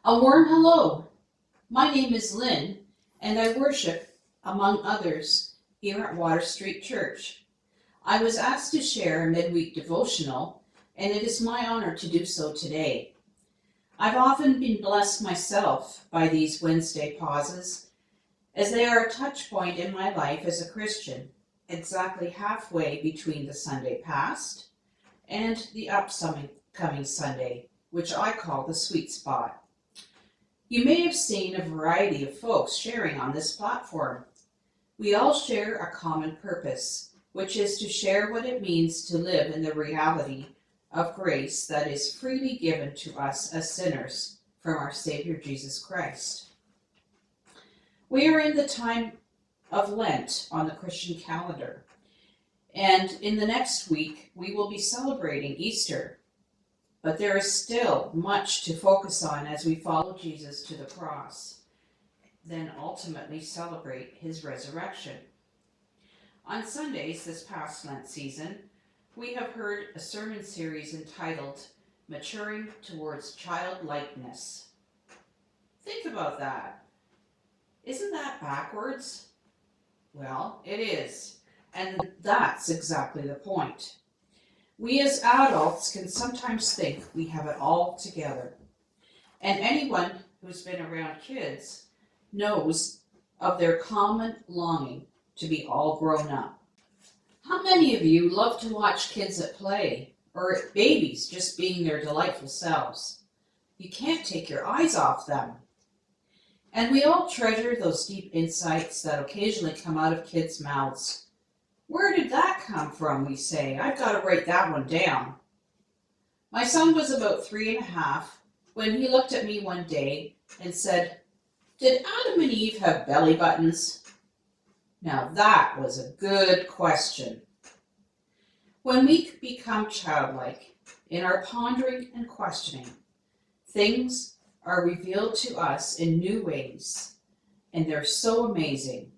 A warm hello. My name is Lynn, and I worship, among others, here at Water Street Church. I was asked to share a midweek devotional, and it is my honor to do so today. I've often been blessed myself by these Wednesday pauses, as they are a touch point in my life as a Christian, exactly halfway between the Sunday past and the upcoming Sunday, which I call the sweet spot. You may have seen a variety of folks sharing on this platform. We all share a common purpose, which is to share what it means to live in the reality of grace that is freely given to us as sinners from our Savior Jesus Christ. We are in the time of Lent on the Christian calendar, and in the next week we will be celebrating Easter. But there is still much to focus on as we follow Jesus to the cross, then ultimately celebrate his resurrection. On Sundays this past Lent season, we have heard a sermon series entitled Maturing Towards Childlikeness. Think about that. Isn't that backwards? Well, it is, and that's exactly the point. We as adults can sometimes think we have it all together. And anyone who's been around kids knows of their common longing to be all grown up. How many of you love to watch kids at play, or babies just being their delightful selves? You can't take your eyes off them. And we all treasure those deep insights that occasionally come out of kids' mouths. Where did that come from, we say? I've got to write that one down. My son was about 3.5 when he looked at me one day and said, "Did Adam and Eve have belly buttons?" Now that was a good question. When we become childlike in our pondering and questioning, things are revealed to us in new ways, and they're so amazing.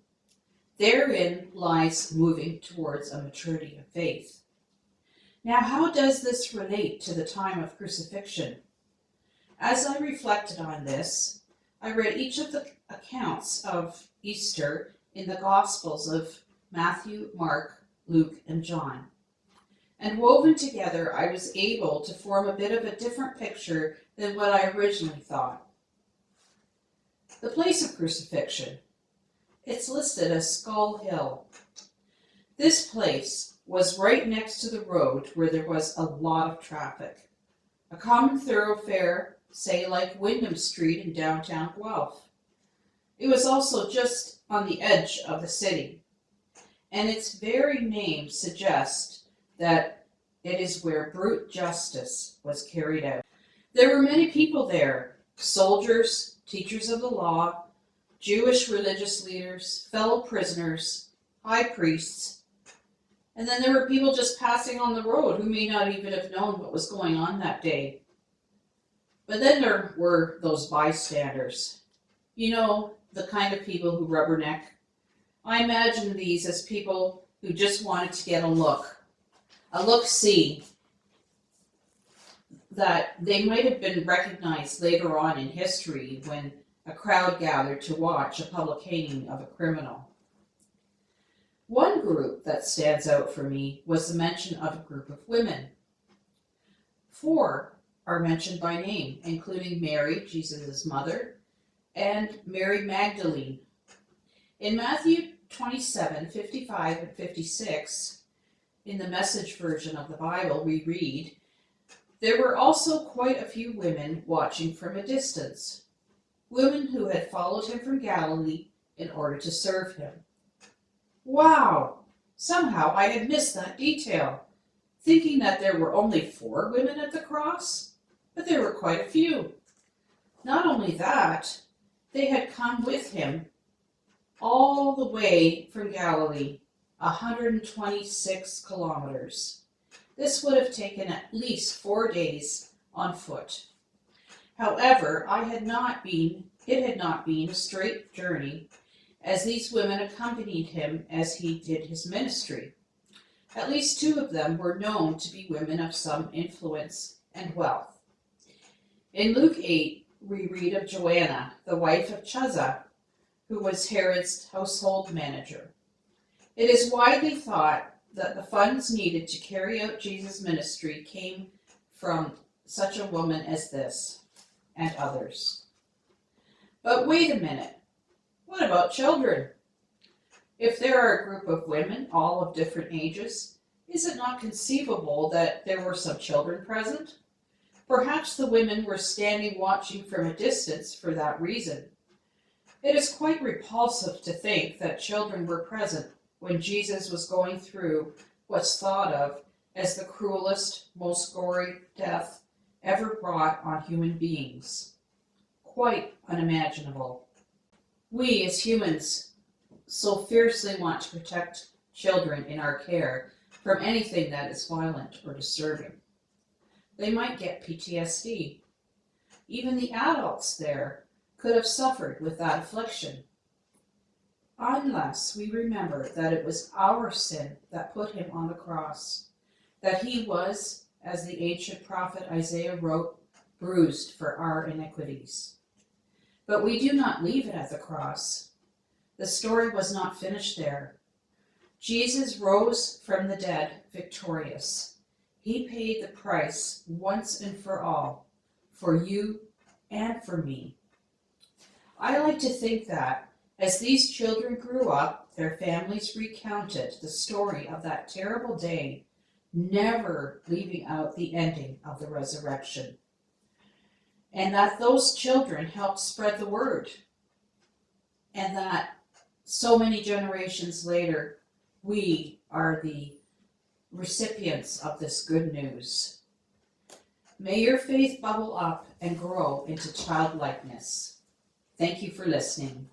Therein lies moving towards a maturity of faith. Now, how does this relate to the time of crucifixion? As I reflected on this, I read each of the accounts of Easter in the Gospels of Matthew, Mark, Luke, and John. And woven together, I was able to form a bit of a different picture than what I originally thought. The place of crucifixion. It's listed as Skull Hill. This place was right next to the road where there was a lot of traffic. A common thoroughfare, say like Wyndham Street in downtown Guelph. It was also just on the edge of the city, and its very name suggests that it is where brute justice was carried out. There were many people there, soldiers, teachers of the law, Jewish religious leaders, fellow prisoners, high priests, and then there were people just passing on the road who may not even have known what was going on that day. But then there were those bystanders. You know, the kind of people who rubberneck. I imagine these as people who just wanted to get a look-see, that they might have been recognized later on in history when a crowd gathered to watch a public hanging of a criminal. One group that stands out for me was the mention of a group of women. 4 are mentioned by name, including Mary, Jesus' mother, and Mary Magdalene. In Matthew 27:55 and 56, in the Message version of the Bible, we read, "There were also quite a few women watching from a distance, women who had followed him from Galilee in order to serve him." Wow! Somehow I had missed that detail, thinking that there were only 4 women at the cross, but there were quite a few. Not only that, they had come with him all the way from Galilee, 126 kilometers. This would have taken at least 4 days on foot. However, it had not been a straight journey, as these women accompanied him as he did his ministry. At least 2 of them were known to be women of some influence and wealth. In Luke 8, we read of Joanna, the wife of Chuza, who was Herod's household manager. It is widely thought that the funds needed to carry out Jesus' ministry came from such a woman as this and others. But wait a minute, what about children? If there are a group of women, all of different ages, is it not conceivable that there were some children present? Perhaps the women were standing watching from a distance for that reason. It is quite repulsive to think that children were present when Jesus was going through what's thought of as the cruelest, most gory death ever brought on human beings. Quite unimaginable. We as humans so fiercely want to protect children in our care from anything that is violent or disturbing. They might get PTSD. Even the adults there could have suffered with that affliction, unless we remember that it was our sin that put him on the cross, that he was, as the ancient prophet Isaiah wrote, bruised for our iniquities. But we do not leave it at the cross. The story was not finished there. Jesus rose from the dead victorious. He paid the price once and for all, for you and for me. I like to think that, as these children grew up, their families recounted the story of that terrible day, never leaving out the ending of the resurrection. And that those children helped spread the word. And that so many generations later, we are the recipients of this good news. May your faith bubble up and grow into childlikeness. Thank you for listening.